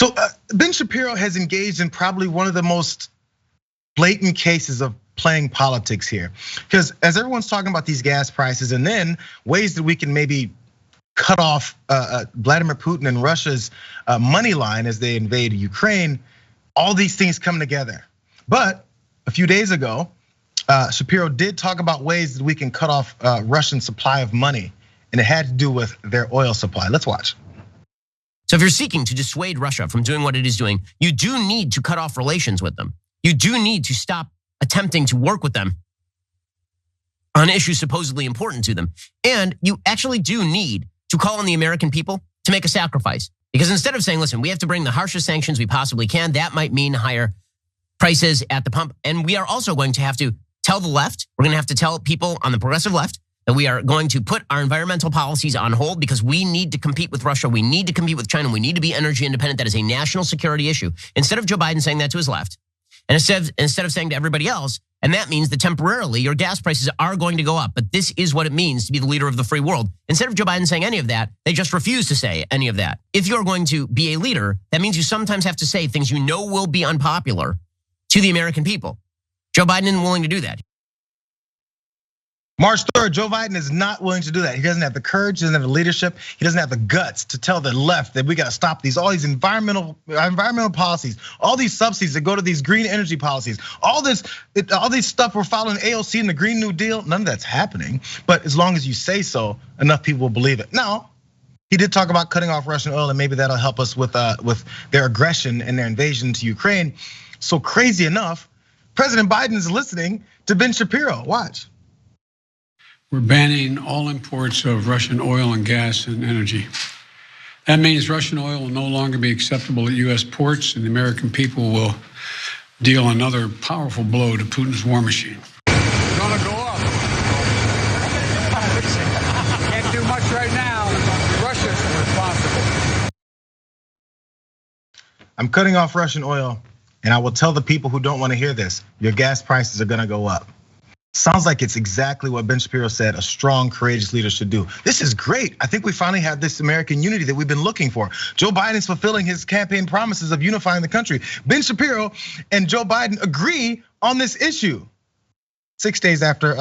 So Ben Shapiro has engaged in probably one of the most blatant cases of playing politics here. Because as everyone's talking about these gas prices and then ways that we can maybe cut off Vladimir Putin and Russia's money line as they invade Ukraine, all these things come together. But a few days ago, Shapiro did talk about ways that we can cut off Russian supply of money, and it had to do with their oil supply. Let's watch. So if you're seeking to dissuade Russia from doing what it is doing, you do need to cut off relations with them. You do need to stop attempting to work with them on issues supposedly important to them. And you actually do need to call on the American people to make a sacrifice. Because instead of saying, listen, we have to bring the harshest sanctions we possibly can, that might mean higher prices at the pump. And we are also going to have to tell the left, we're going to have to tell people on the progressive left that we are going to put our environmental policies on hold because we need to compete with Russia. We need to compete with China. We need to be energy independent. That is a national security issue. Instead of Joe Biden saying that to his left, and instead of saying to everybody else, and that means that temporarily your gas prices are going to go up, but this is what it means to be the leader of the free world. Instead of Joe Biden saying any of that, they just refuse to say any of that. If you're going to be a leader, that means you sometimes have to say things you know will be unpopular to the American people. Joe Biden isn't willing to do that. March 3rd, Joe Biden is not willing to do that. He doesn't have the courage, he doesn't have the leadership, he doesn't have the guts to tell the left that we got to stop all these environmental policies, all these subsidies that go to these green energy policies, all this stuff we're following AOC and the Green New Deal. None of that's happening. But as long as you say so, enough people will believe it. Now, he did talk about cutting off Russian oil, and maybe that'll help us with their aggression and their invasion to Ukraine. So crazy enough, President Biden is listening to Ben Shapiro. Watch. We're banning all imports of Russian oil and gas and energy. That means Russian oil will no longer be acceptable at US ports, and the American people will deal another powerful blow to Putin's war machine. It's gonna go up. Can't do much right now. Russia's responsible. I'm cutting off Russian oil, and I will tell the people who don't want to hear this, your gas prices are gonna go up. Sounds like it's exactly what Ben Shapiro said a strong, courageous leader should do. This is great. I think we finally have this American unity that we've been looking for. Joe Biden's fulfilling his campaign promises of unifying the country. Ben Shapiro and Joe Biden agree on this issue. 6 days after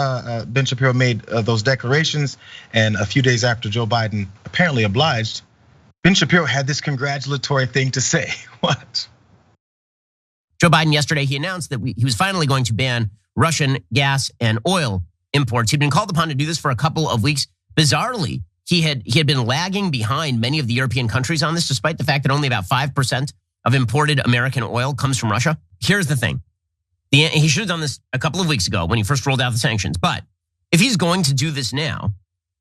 Ben Shapiro made those declarations, and a few days after Joe Biden apparently obliged, Ben Shapiro had this congratulatory thing to say. What? Joe Biden yesterday, he announced that he was finally going to ban Russian gas and oil imports. He'd been called upon to do this for a couple of weeks. Bizarrely, he had been lagging behind many of the European countries on this, despite the fact that only about 5% of imported American oil comes from Russia. Here's the thing. He should have done this a couple of weeks ago when he first rolled out the sanctions. But if he's going to do this now,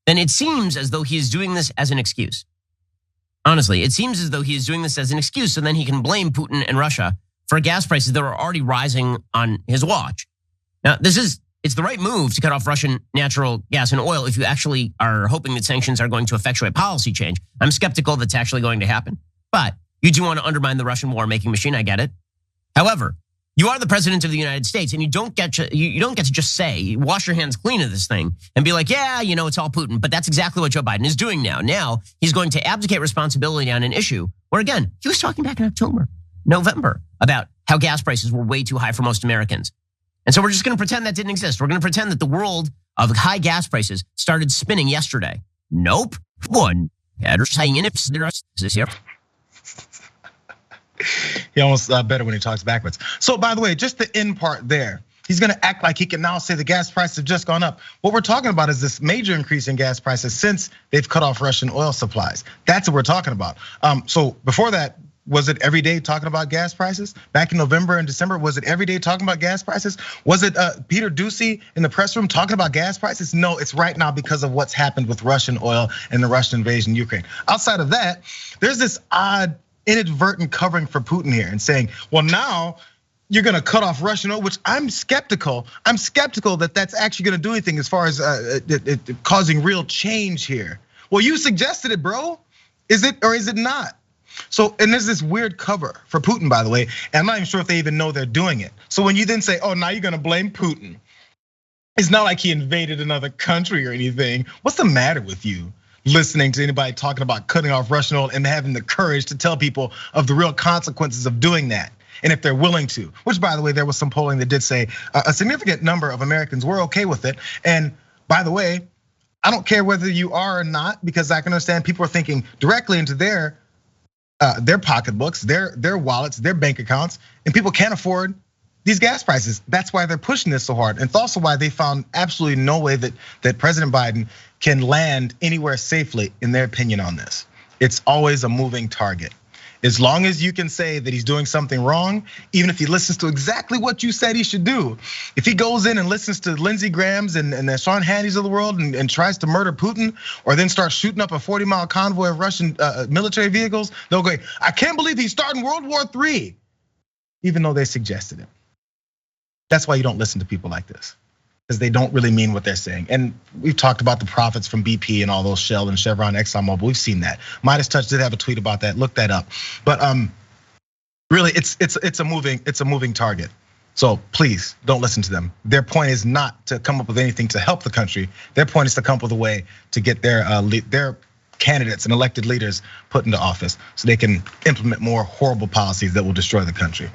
then it seems as though he is doing this as an excuse. Honestly, it seems as though he is doing this as an excuse so then he can blame Putin and Russia for gas prices that are already rising on his watch. Now, it's the right move to cut off Russian natural gas and oil if you actually are hoping that sanctions are going to effectuate policy change. I'm skeptical that's actually going to happen, but you do want to undermine the Russian war-making machine, I get it. However, you are the president of the United States, and you don't get to just say, wash your hands clean of this thing and be like, yeah, it's all Putin. But that's exactly what Joe Biden is doing now. Now he's going to abdicate responsibility on an issue where, again, he was talking back in November about how gas prices were way too high for most Americans. And so we're just going to pretend that didn't exist. We're going to pretend that the world of high gas prices started spinning yesterday. Nope. One. He almost better when he talks backwards. So by the way, just the end part there, he's gonna act like he can now say the gas prices have just gone up. What we're talking about is this major increase in gas prices since they've cut off Russian oil supplies. That's what we're talking about. So before that, was it every day talking about gas prices? Back in November and December, was it every day talking about gas prices? Was it Peter Doocy in the press room talking about gas prices? No, it's right now because of what's happened with Russian oil and the Russian invasion of Ukraine. Outside of that, there's this odd inadvertent covering for Putin here and saying, well, now you're gonna cut off Russian oil, which I'm skeptical that that's actually gonna do anything as far as causing real change here. Well, you suggested it, bro. Is it or is it not? So, and there's this weird cover for Putin, by the way, and I'm not even sure if they even know they're doing it. So when you then say, oh, now you're gonna blame Putin, it's not like he invaded another country or anything. What's the matter with you? listening to anybody talking about cutting off Russian oil and having the courage to tell people of the real consequences of doing that. And if they're willing to, which by the way, there was some polling that did say a significant number of Americans were okay with it. And by the way, I don't care whether you are or not, because I can understand people are thinking directly into their pocketbooks, their wallets, their bank accounts, and people can't afford these gas prices. That's why they're pushing this so hard. And it's also why they found absolutely no way that President Biden can land anywhere safely, in their opinion, on this. It's always a moving target. As long as you can say that he's doing something wrong, even if he listens to exactly what you said he should do, if he goes in and listens to Lindsey Graham's and the Sean Hannity's of the world and tries to murder Putin, or then starts shooting up a 40-mile convoy of Russian military vehicles, they'll go, I can't believe he's starting World War III, even though they suggested it. That's why you don't listen to people like this, because they don't really mean what they're saying. And we've talked about the profits from BP and all those Shell and Chevron, ExxonMobil. We've seen that. Midas Touch did have a tweet about that. Look that up. But really, it's a moving target. So please don't listen to them. Their point is not to come up with anything to help the country. Their point is to come up with a way to get their candidates and elected leaders put into office so they can implement more horrible policies that will destroy the country.